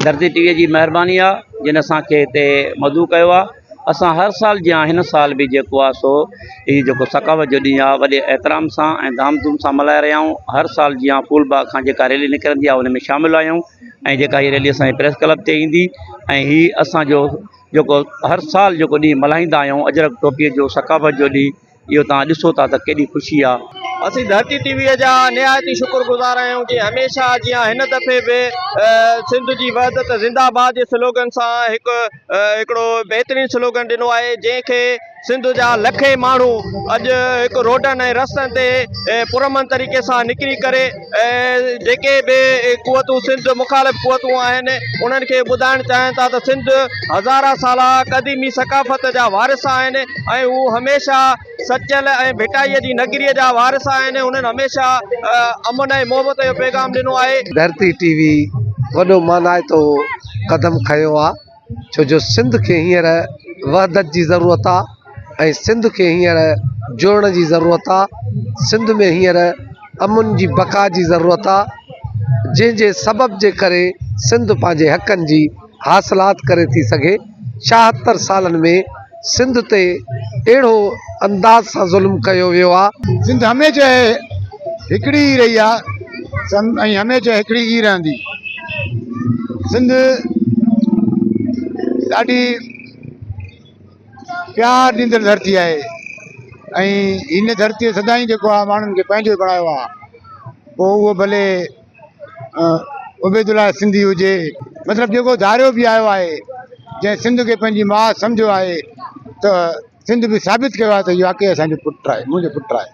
धरती टीवीअ जी महिरबानी आहे जिन असांखे हिते मदऊ कयो आहे। असां हर साल जीअं हिन साल बि जेको आहे सो हीउ जेको सखावत जो ॾींहुं आहे वॾे एतिराम सां ऐं धाम धूम सां मल्हाए रहिया आहियूं। हर साल जीअं फूलबाग खां जेका रैली निकिरंदी आहे उन में शामिलु आहियूं ऐं जेका हीअ रैली असांजे प्रेस क्लब ते ईंदी ऐं हीअ असांजो जेको हर साल जेको ॾींहुं मल्हाईंदा आहियूं अजरक टोपीअ जो सखावत जो ॾींहुं, इहो तव्हां ॾिसो था त केॾी ख़ुशी आहे। असीं धरती टीवीअ जा निहायती शुक्रगुज़ार आहियूं जी हमेशह जीअं हिन दफ़े बि सिंध जी वहदत ज़िंदाबाद जे स्लोगन सां हिकिड़ो बहितरीनु स्लोगन ॾिनो आहे जंहिंखे सिंध जा लखे माण्हू अॼु हिकु रोडनि ऐं रस्तनि ते पुरमन तरीक़े सां निकिरी करे जेके बि कुवतूं सिंध मुखालिफ़ कुवतूं आहिनि उन्हनि खे ॿुधाइणु चाहिनि था त सिंध हज़ारा साला क़दीमी सकाफ़त जा वारिस आहिनि ऐं हू हमेशह सचल ऐं भिटाईअ जी नगरीअ जा वारिस आहिनि। उन्हनि हमेशह अमन ऐं मोहबत जो पैगाम ॾिनो आहे। धरती टीवी वॾो मानाइतो क़दम खयो आहे छो जो सिंध खे हींअर वहदत जी ज़रूरत आहे ऐं सिंध खे हींअर जोड़न जी ज़रूरत आहे। सिंध में हींअर अमन जी बका जी ज़रूरत आहे जंहिंजे सबब जे करे सिंध पंहिंजे हक़नि जी हासिलात करे थी सघे। 76 सालनि में सिंध ते अहिड़ो अंदाज़ सां ज़ुल्म कयो वियो आहे। सिंध हमेशह हिकिड़ी ई रही आहे ऐं हमेशह हिकिड़ी ई रहंदी। सिंध ॾाढी प्यार ॾींदड़ धरती आहे ऐं हिन धरतीअ सदाईं जेको आहे माण्हुनि खे पंहिंजो बणायो आहे। पोइ उहो भले उबैदुल्ला सिंधी हुजे, मतिलबु जेको धारियो बि आयो आहे जंहिं सिंध खे पंहिंजी माउ सम्झो आहे त सिंध बि साबित कयो आहे त इहो वाक़ई असांजो पुटु आहे, मुंहिंजो पुटु आहे।